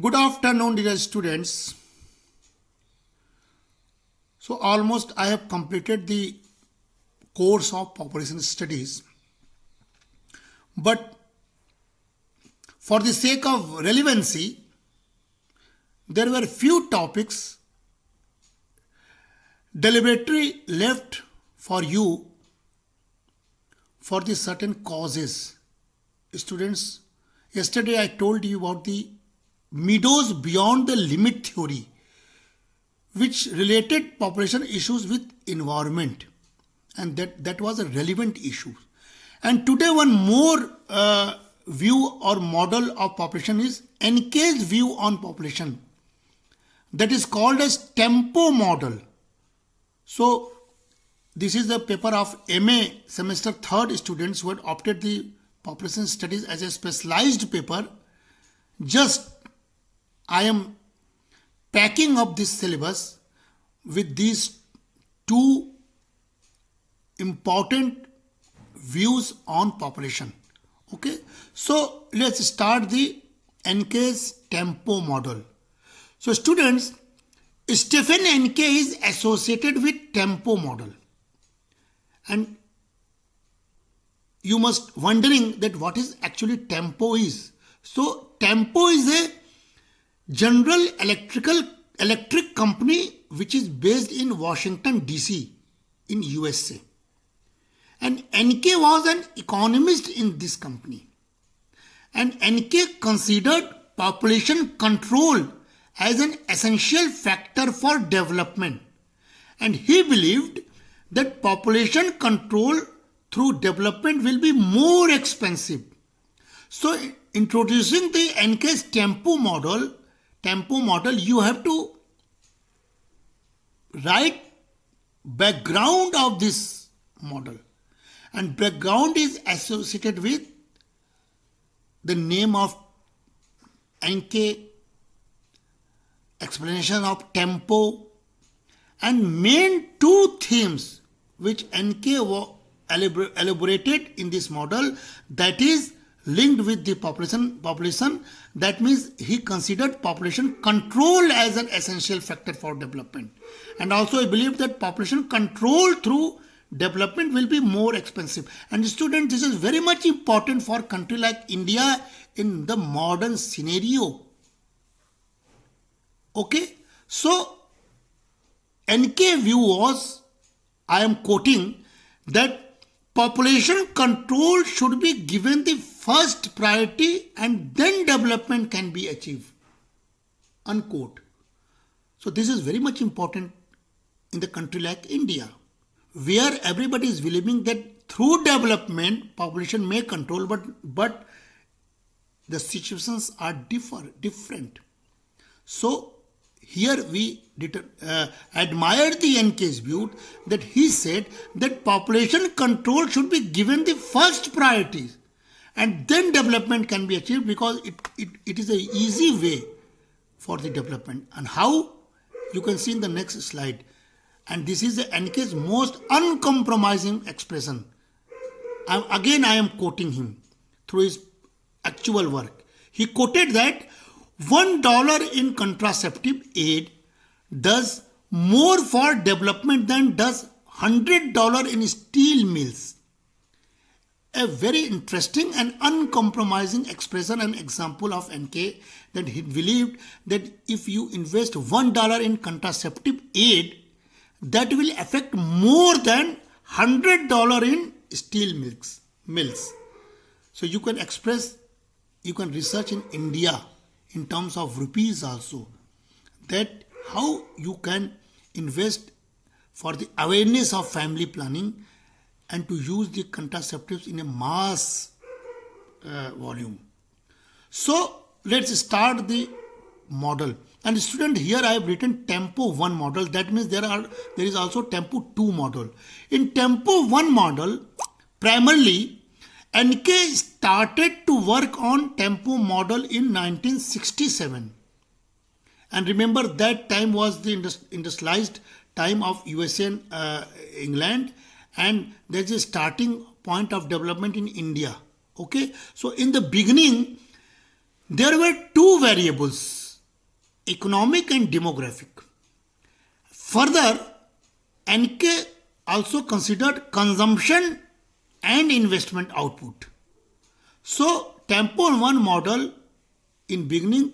Good afternoon, dear students. So, almost I have completed the course of population studies, but for the sake of relevancy, there were few topics deliberately left for you for the certain causes. Students, yesterday I told you about the Meadows beyond the limit theory, which related population issues with environment, and that was a relevant issue. And today one more view or model of population is Encke's view on population, that is called as tempo model. So this is the paper of MA semester 3rd students who had opted the population studies as a specialized paper. Just I am packing up this syllabus with these two important views on population. Okay, so let's start the Encke's tempo model. So students, Stephen Encke is associated with tempo model, and you must wondering that what is actually tempo is. So tempo is a General Electric company which is based in Washington DC in USA, and Encke was an economist in this company, and Encke considered population control as an essential factor for development, and he believed that population control through development will be more expensive. So introducing the Encke's tempo model, you have to write background of this model, and background is associated with the name of Encke, explanation of tempo, and main two themes which Encke elaborated in this model, that is linked with the population. That means he considered population control as an essential factor for development, and also he believed that population control through development will be more expensive. And students, this is very much important for a country like India in the modern scenario. Okay, so Encke view was, I am quoting, that population control should be given the first priority and then development can be achieved. Unquote. So this is very much important in the country like India, where everybody is believing that through development population may control, but the situations are different. So here we admired the Encke's view, that he said that population control should be given the first priority and then development can be achieved, because it is an easy way for the development. And how? You can see in the next slide. And this is the Encke's most uncompromising expression. I am quoting him through his actual work. He quoted that $1 in contraceptive aid does more for development than does $100 in steel mills. A very interesting and uncompromising expression and example of Encke, that he believed that if you invest $1 in contraceptive aid, that will affect more than $100 in steel mills. So you can research in India in terms of rupees also, that how you can invest for the awareness of family planning and to use the contraceptives in a mass volume. So let's start the model. And student, here I have written tempo 1 model. That means there is also tempo 2 model. In tempo 1 model, primarily Encke started to work on tempo model in 1967. And remember, that time was the industrialized time of USA and England, and there's a starting point of development in India. Okay, so in the beginning there were two variables economic and demographic. Further, NK also considered consumption and investment output. So, Tempo 1 model in beginning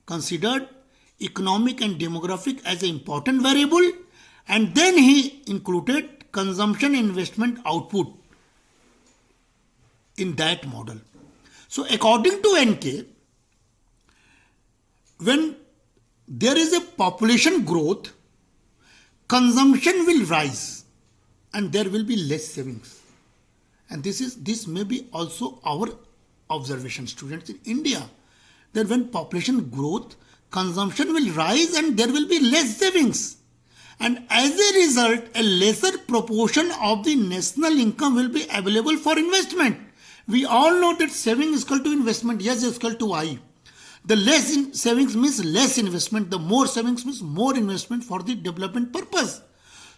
considered economic and demographic as an important variable, and then he included consumption investment output in that model. So according to NK, when there is a population growth, consumption will rise and there will be less savings. And this may be also our observation, students, in India, that when population growth, consumption will rise and there will be less savings. And as a result, a lesser proportion of the national income will be available for investment. We all know that saving is equal to investment. Yes, is equal to I. The less savings means less investment. The more savings means more investment for the development purpose.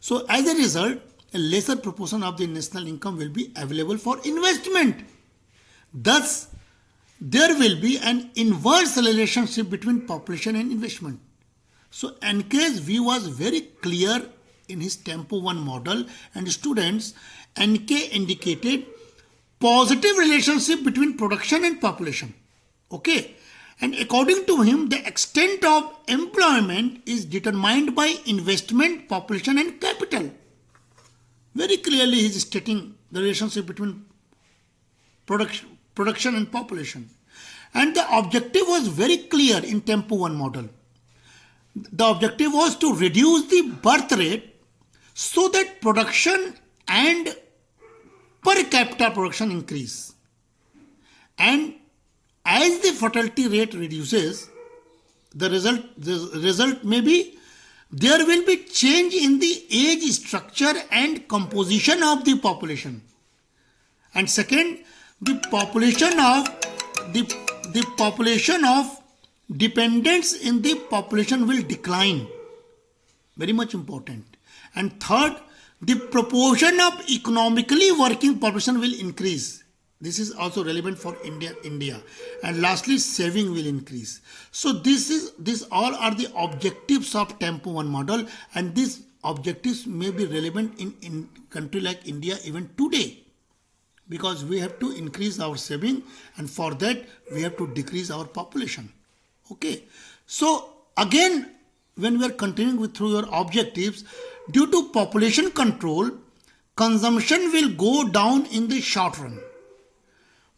So as a result, a lesser proportion of the national income will be available for investment. Thus, there will be an inverse relationship between population and investment. So NK's view was very clear in his Tempo 1 model, and students, NK indicated positive relationship between production and population. Okay. And according to him, the extent of employment is determined by investment, population and capital. Very clearly he is stating the relationship between production and population. And the objective was very clear in Tempo 1 model. The objective was to reduce the birth rate so that production and per capita production increase. And as the fertility rate reduces, the result may be there will be change in the age structure and composition of the population. And second, the population of dependents in the population will decline. Very much important. And third, the proportion of economically working population will increase. This is also relevant for India. And lastly, saving will increase. So these all are the objectives of Tempo 1 model, and these objectives may be relevant in country like India even today, because we have to increase our saving, and for that we have to decrease our population. Okay. So again, when we are continuing through your objectives, due to population control, consumption will go down in the short run.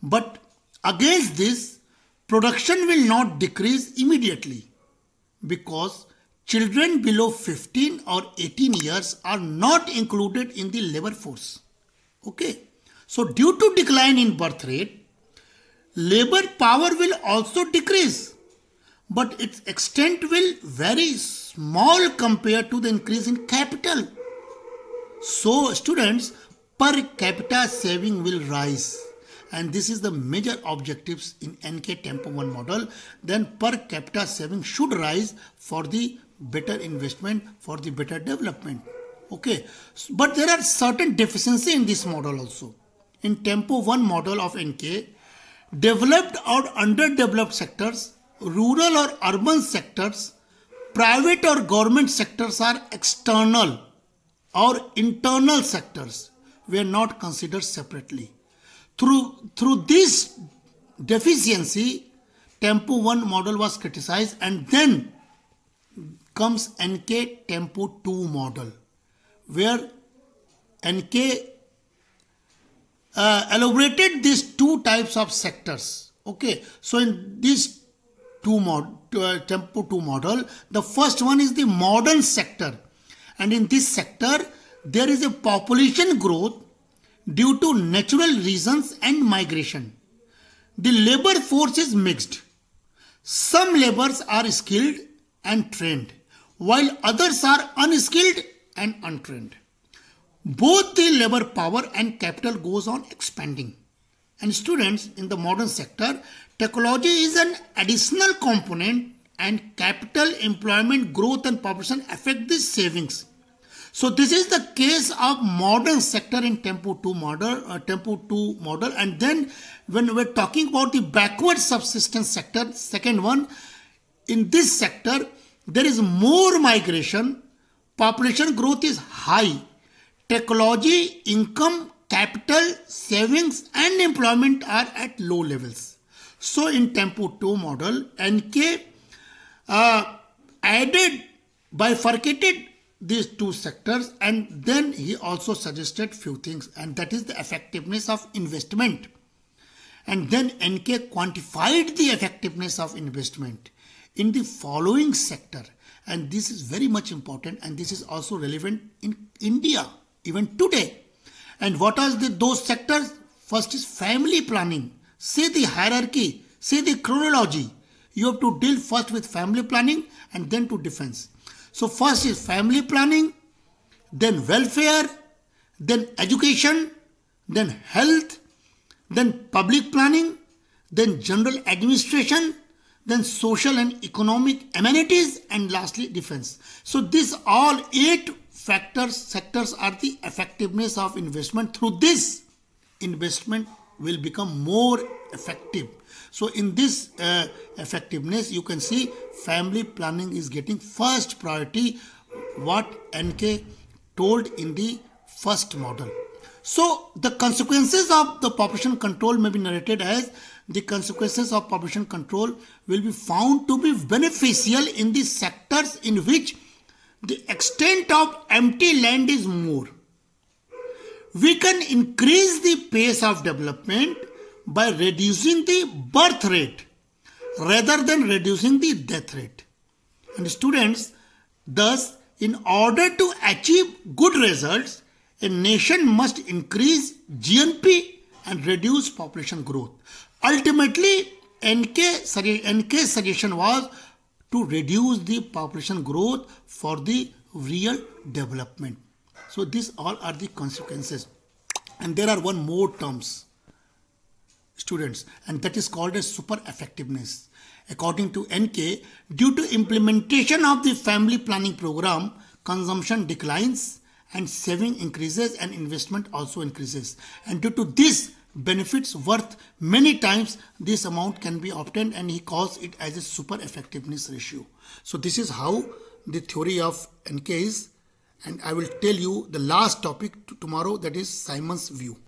But against this, production will not decrease immediately, because children below 15 or 18 years are not included in the labor force. Okay. So due to decline in birth rate, labor power will also decrease, but its extent will very small compared to the increase in capital. So students, per capita saving will rise. And this is the major objectives in NK Tempo 1 model. Then per capita saving should rise for the better investment, for the better development. Okay. But there are certain deficiencies in this model also. In Tempo 1 model of NK, developed or underdeveloped sectors, rural or urban sectors, private or government sectors are external or internal sectors, were not considered separately. Through this deficiency, Tempo 1 model was criticized, and then comes NK Tempo 2 model, where NK elaborated these two types of sectors. Okay, so in these Tempo 2 model, the first one is the modern sector, and in this sector there is a population growth due to natural reasons and migration. The labor force is mixed. Some laborers are skilled and trained, while others are unskilled and untrained. Both the labor power and capital goes on expanding. And students, in the modern sector, technology is an additional component, and capital, employment, growth and population affect the savings. So this is the case of modern sector in Tempo 2 model. And then when we're talking about the backward subsistence sector, second one, in this sector, there is more migration, population growth is high, technology, income, capital, savings, and employment are at low levels. So, in Tempo 2 model, NK added, bifurcated these two sectors, and then he also suggested few things, and that is the effectiveness of investment. And then NK quantified the effectiveness of investment in the following sector, and this is very much important, and this is also relevant in India even today. And what are those sectors? First is family planning. Say the hierarchy, say the chronology. You have to deal first with family planning and then to defense. So first is family planning, then welfare, then education, then health, then public planning, then general administration, then social and economic amenities, and lastly defense. So these all 8 sectors are the effectiveness of investment. Through this, investment will become more effective. So in this effectiveness, you can see family planning is getting first priority, what NK told in the first model. So the consequences of the population control may be narrated as the consequences of population control will be found to be beneficial in the sectors in which the extent of empty land is more. We can increase the pace of development by reducing the birth rate rather than reducing the death rate. And students, thus, in order to achieve good results, a nation must increase GNP and reduce population growth. Ultimately, NK's suggestion was to reduce the population growth for the real development. So these all are the consequences. And there are one more terms, students, and that is called as super effectiveness. According to NK, due to implementation of the family planning program, consumption declines and saving increases and investment also increases. And due to this, benefits worth many times this amount can be obtained, and he calls it as a super effectiveness ratio. So this is how the theory of NK is, and I will tell you the last topic tomorrow, that is Simon's view.